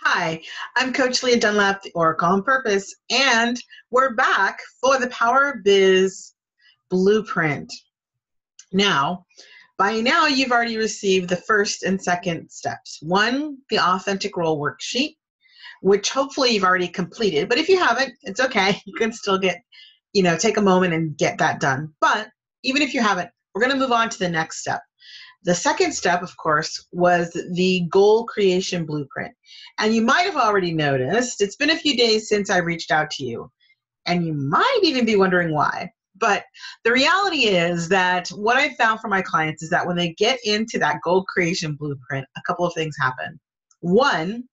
Hi, I'm Coach Leah Dunlap, the Oracle on Purpose, and we're back for the Power Biz Blueprint. Now, by now, you've already received the first and second steps. One, the authentic role worksheet, which hopefully you've already completed. But if you haven't, it's okay. You can still take a moment and get that done. But even if you haven't, we're going to move on to the next step. The second step, of course, was the goal creation blueprint. And you might have already noticed, it's been a few days since I reached out to you, and you might even be wondering why. But the reality is that what I found for my clients is that when they get into that goal creation blueprint, a couple of things happen. One,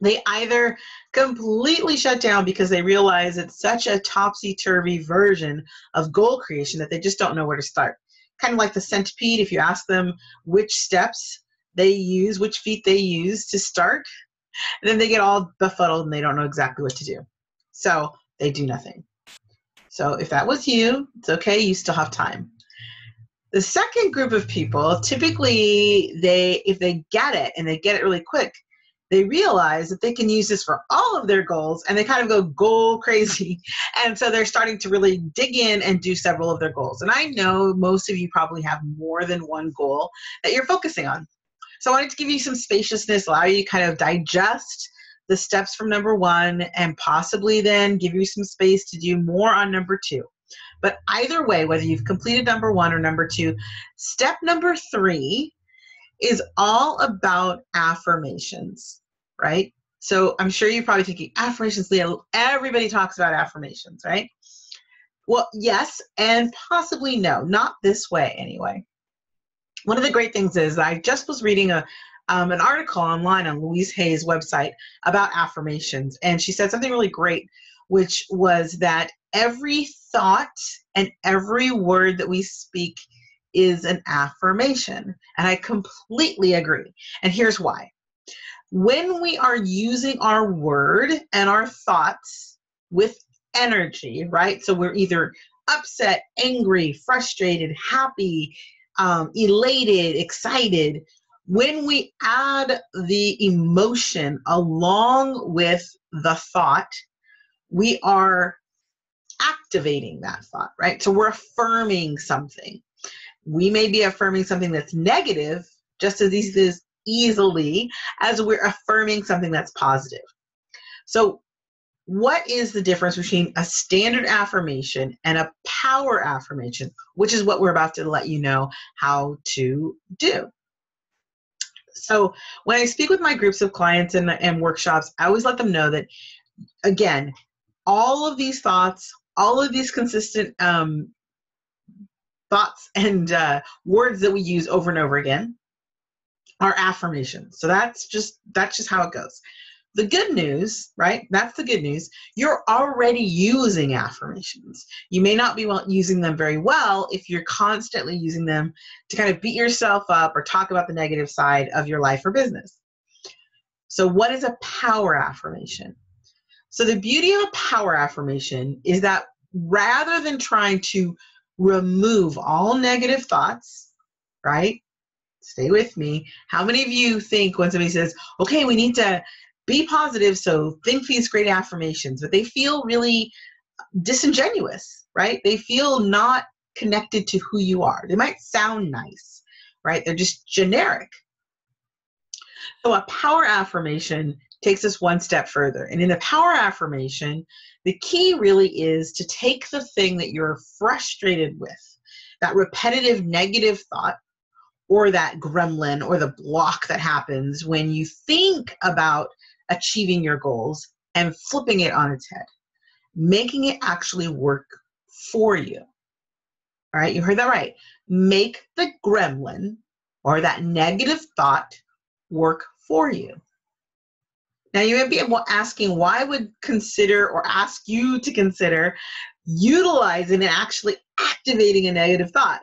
they either completely shut down because they realize it's such a topsy-turvy version of goal creation that they just don't know where to start. Kind of like the centipede, if you ask them which steps they use, which feet they use to start, and then they get all befuddled and they don't know exactly what to do. So they do nothing. So if that was you, it's okay, you still have time. The second group of people, typically if they get it and they get it really quick, they realize that they can use this for all of their goals, and they kind of go goal crazy. And so they're starting to really dig in and do several of their goals. And I know most of you probably have more than one goal that you're focusing on. So I wanted to give you some spaciousness, allow you to kind of digest the steps from number one, and possibly then give you some space to do more on number two. But either way, whether you've completed number one or number two, step number three is all about affirmations, right? So I'm sure you're probably thinking, affirmations, Leah, everybody talks about affirmations, right? Well, yes, and possibly no, not this way anyway. One of the great things is I just was reading an article online on Louise Hay's website about affirmations, and she said something really great, which was that every thought and every word that we speak is an affirmation. And I completely agree. And here's why. When we are using our word and our thoughts with energy, right? So we're either upset, angry, frustrated, happy, elated, excited. When we add the emotion along with the thought, we are activating that thought, right? So we're affirming something. We may be affirming something that's negative just as easily as we're affirming something that's positive. So what is the difference between a standard affirmation and a power affirmation, which is what we're about to let you know how to do? So when I speak with my groups of clients and workshops, I always let them know that, again, all of these thoughts, all of these consistent thoughts and words that we use over and over again are affirmations. So that's just how it goes. The good news, right? That's the good news. You're already using affirmations. You may not be using them very well if you're constantly using them to kind of beat yourself up or talk about the negative side of your life or business. So what is a power affirmation? So the beauty of a power affirmation is that rather than trying to remove all negative thoughts, right? Stay with me. How many of you think when somebody says, okay, we need to be positive, so think these great affirmations, but they feel really disingenuous, right? They feel not connected to who you are. They might sound nice, right? They're just generic. So a power affirmation takes us one step further. And in the power affirmation, the key really is to take the thing that you're frustrated with, that repetitive negative thought, or that gremlin or the block that happens when you think about achieving your goals, and flipping it on its head, making it actually work for you. All right, you heard that right. Make the gremlin or that negative thought work for you. Now, you may be asking why I would consider or ask you to consider utilizing and actually activating a negative thought.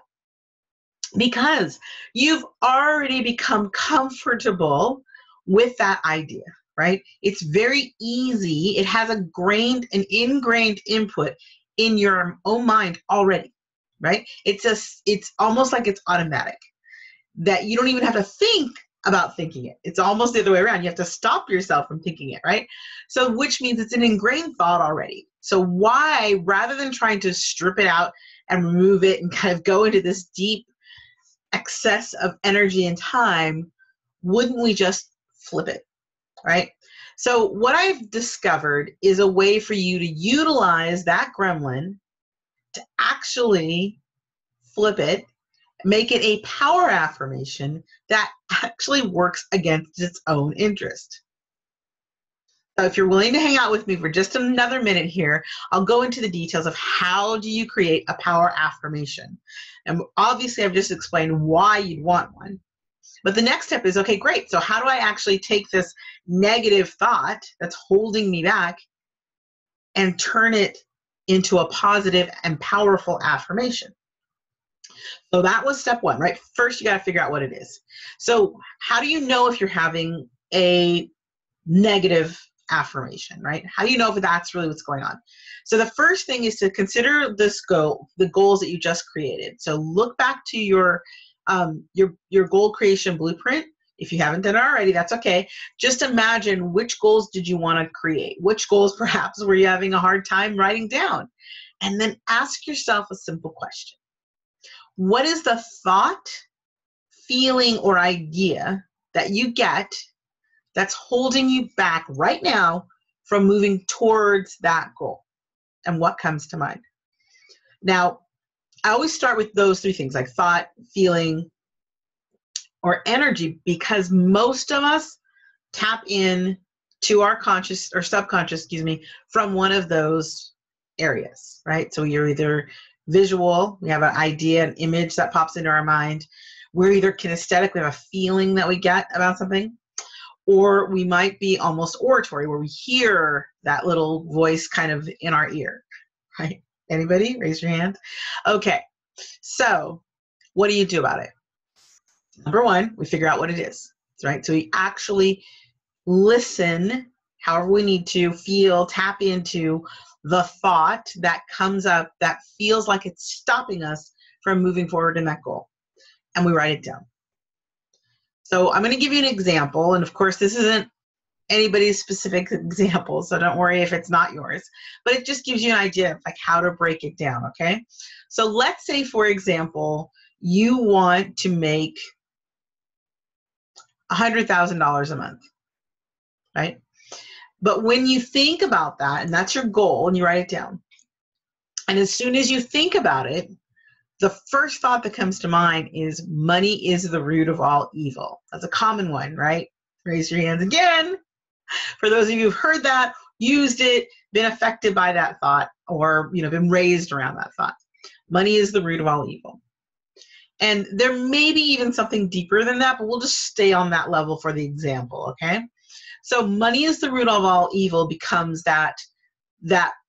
Because you've already become comfortable with that idea, right? It's very easy. It has an ingrained input in your own mind already, right? It's almost like it's automatic, that you don't even have to think about thinking it. It's almost the other way around. You have to stop yourself from thinking it, right? So which means it's an ingrained thought already. So why, rather than trying to strip it out and remove it and kind of go into this deep excess of energy and time, wouldn't we just flip it, right? So what I've discovered is a way for you to utilize that gremlin to actually flip it, make it a power affirmation that actually works against its own interest. So if you're willing to hang out with me for just another minute here, I'll go into the details of how do you create a power affirmation. And obviously I've just explained why you'd want one. But the next step is, okay, great. So how do I actually take this negative thought that's holding me back and turn it into a positive and powerful affirmation? So that was step one, right? First, you got to figure out what it is. So how do you know if you're having a negative affirmation, right? How do you know if that's really what's going on? So the first thing is to consider this goal, the goals that you just created. So look back to your goal creation blueprint. If you haven't done it already, that's okay. Just imagine, which goals did you want to create? Which goals perhaps were you having a hard time writing down? And then ask yourself a simple question. What is the thought, feeling, or idea that you get that's holding you back right now from moving towards that goal? And what comes to mind? Now, I always start with those three things, like thought, feeling, or energy, because most of us tap in to our conscious or subconscious, from one of those areas, right? So you're either visual, we have an idea, an image that pops into our mind. We're either kinesthetic, we have a feeling that we get about something, or we might be almost auditory, where we hear that little voice kind of in our ear, right? Anybody? Raise your hand. Okay, so what do you do about it? Number one, we figure out what it is, right? So we actually listen, however we need to, feel, tap into the thought that comes up that feels like it's stopping us from moving forward in that goal. And we write it down. So I'm going to give you an example. And of course, this isn't anybody's specific example, so don't worry if it's not yours. But it just gives you an idea of like how to break it down, okay? So let's say, for example, you want to make $100,000 a month, right? But when you think about that, and that's your goal, and you write it down, and as soon as you think about it, the first thought that comes to mind is money is the root of all evil. That's a common one, right? Raise your hands again. For those of you who've heard that, used it, been affected by that thought, or been raised around that thought. Money is the root of all evil. And there may be even something deeper than that, but we'll just stay on that level for the example, okay? So money is the root of all evil becomes that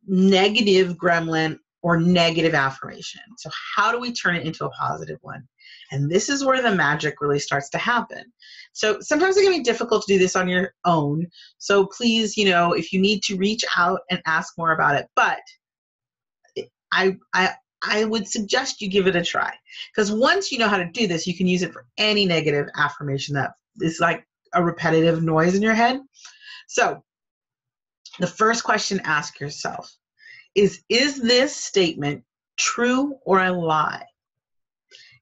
negative gremlin or negative affirmation. So how do we turn it into a positive one? And this is where the magic really starts to happen. So sometimes it can be difficult to do this on your own. So please, if you need to, reach out and ask more about it. But I would suggest you give it a try, because once you know how to do this, you can use it for any negative affirmation that is like a repetitive noise in your head. So the first question, ask yourself is this statement true or a lie?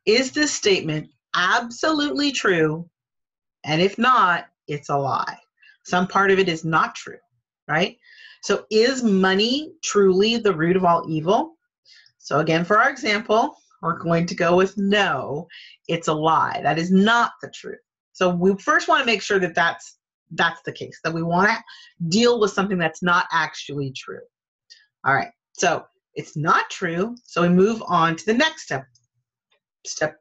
Is this statement absolutely true? And if not, it's a lie. Some part of it is not true, right? So is money truly the root of all evil? So again, for our example, we're going to go with no, it's a lie. That is not the truth. So we first want to make sure that that's the case, that we want to deal with something that's not actually true. All right, so it's not true. So we move on to the next step, step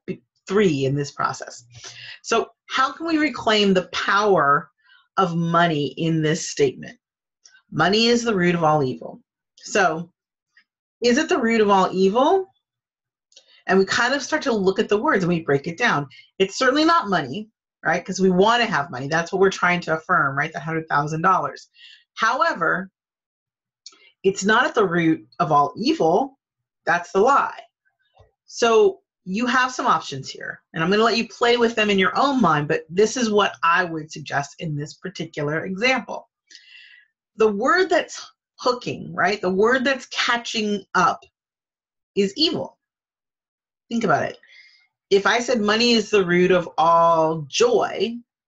3 in this process. So how can we reclaim the power of money in this statement? Money is the root of all evil. So is it the root of all evil? And we kind of start to look at the words and we break it down. It's certainly not money, right? Because we want to have money. That's what we're trying to affirm, right? The $100,000. However, it's not at the root of all evil. That's the lie. So you have some options here, and I'm going to let you play with them in your own mind, but this is what I would suggest in this particular example. The word that's hooking, right? The word that's catching up is evil. Think about it. If I said money is the root of all joy,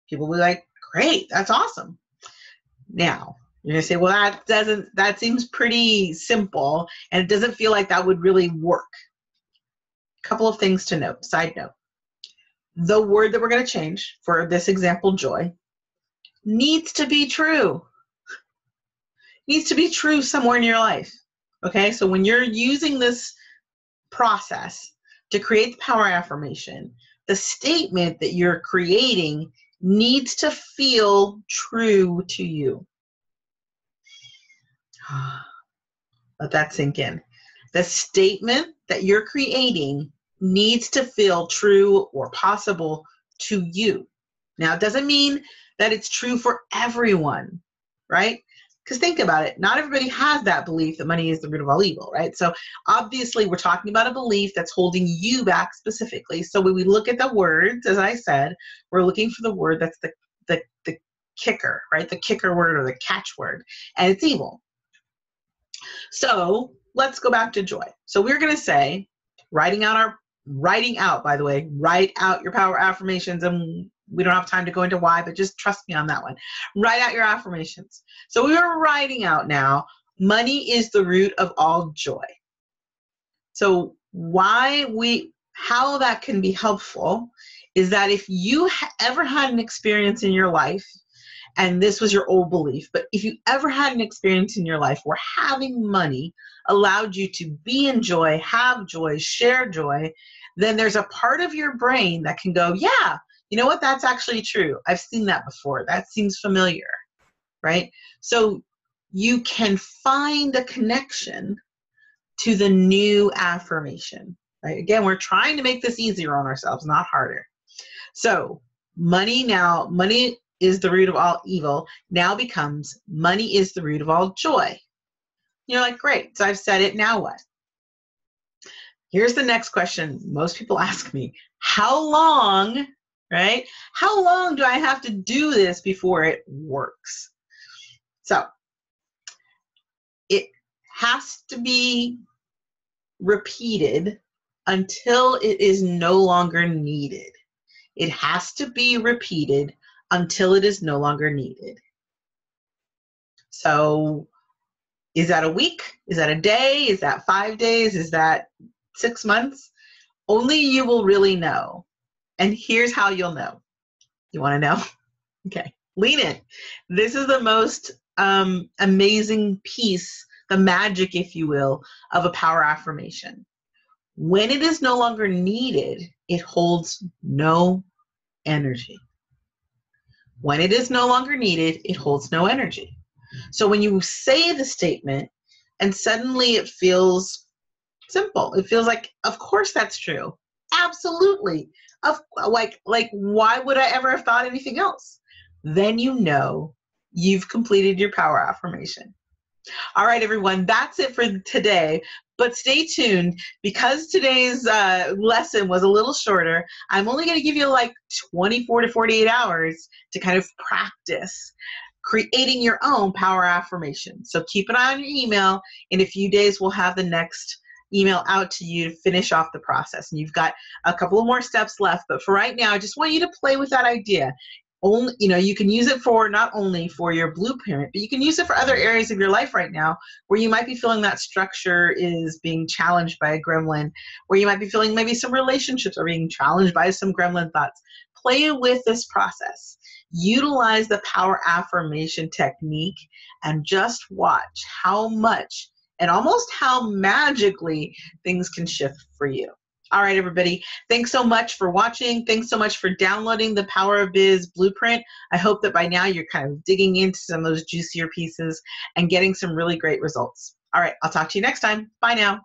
people would be like, great, that's awesome. Now, you're going to say, well, that seems pretty simple, and it doesn't feel like that would really work. Couple of things to note, side note. The word that we're going to change for this example, joy, needs to be true. Needs to be true somewhere in your life. Okay, so when you're using this process to create the power affirmation, the statement that you're creating needs to feel true to you. Let that sink in. The statement that you're creating needs to feel true or possible to you. Now, it doesn't mean that it's true for everyone, right? Because think about it, not everybody has that belief that money is the root of all evil, right? So obviously we're talking about a belief that's holding you back specifically. So when we look at the words, as I said, we're looking for the word that's the kicker, right? The kicker word or the catch word, and it's evil. So let's go back to joy. So we're going to say, write out, by the way, write out your power affirmations, and we don't have time to go into why, but just trust me on that one. Write out your affirmations. So we are writing out now, money is the root of all joy. So how that can be helpful is that if you ever had an experience in your life, and this was your old belief, but if you ever had an experience in your life where having money allowed you to be in joy, have joy, share joy, then there's a part of your brain that can go, yeah, you know what, that's actually true. I've seen that before. That seems familiar, right? So you can find a connection to the new affirmation, right? Again, we're trying to make this easier on ourselves, not harder. So money is the root of all evil, now becomes money is the root of all joy. You're like, great, so I've said it, now what? Here's the next question most people ask me. How long, right? How long do I have to do this before it works? So it has to be repeated until it is no longer needed. It has to be repeated until it is no longer needed. So is that a week? Is that a day? Is that 5 days? Is that 6 months? Only you will really know. And here's how you'll know. You want to know? Okay, lean in. This is the most amazing piece, the magic, if you will, of a power affirmation. When it is no longer needed, it holds no energy. When it is no longer needed, it holds no energy. So when you say the statement and suddenly it feels simple, it feels like, of course that's true. Absolutely. Like why would I ever have thought anything else? Then you know you've completed your power affirmation. All right, everyone, that's it for today. But stay tuned, because today's lesson was a little shorter. I'm only going to give you like 24 to 48 hours to kind of practice creating your own power affirmation. So keep an eye on your email. In a few days, we'll have the next email out to you to finish off the process. And you've got a couple of more steps left. But for right now, I just want you to play with that idea. Only, you can use it for not only for your blueprint, but you can use it for other areas of your life right now where you might be feeling that structure is being challenged by a gremlin, where you might be feeling maybe some relationships are being challenged by some gremlin thoughts. Play with this process. Utilize the power affirmation technique and just watch how much and almost how magically things can shift for you. All right, everybody. Thanks so much for watching. Thanks so much for downloading the Power of Biz Blueprint. I hope that by now you're kind of digging into some of those juicier pieces and getting some really great results. All right, I'll talk to you next time. Bye now.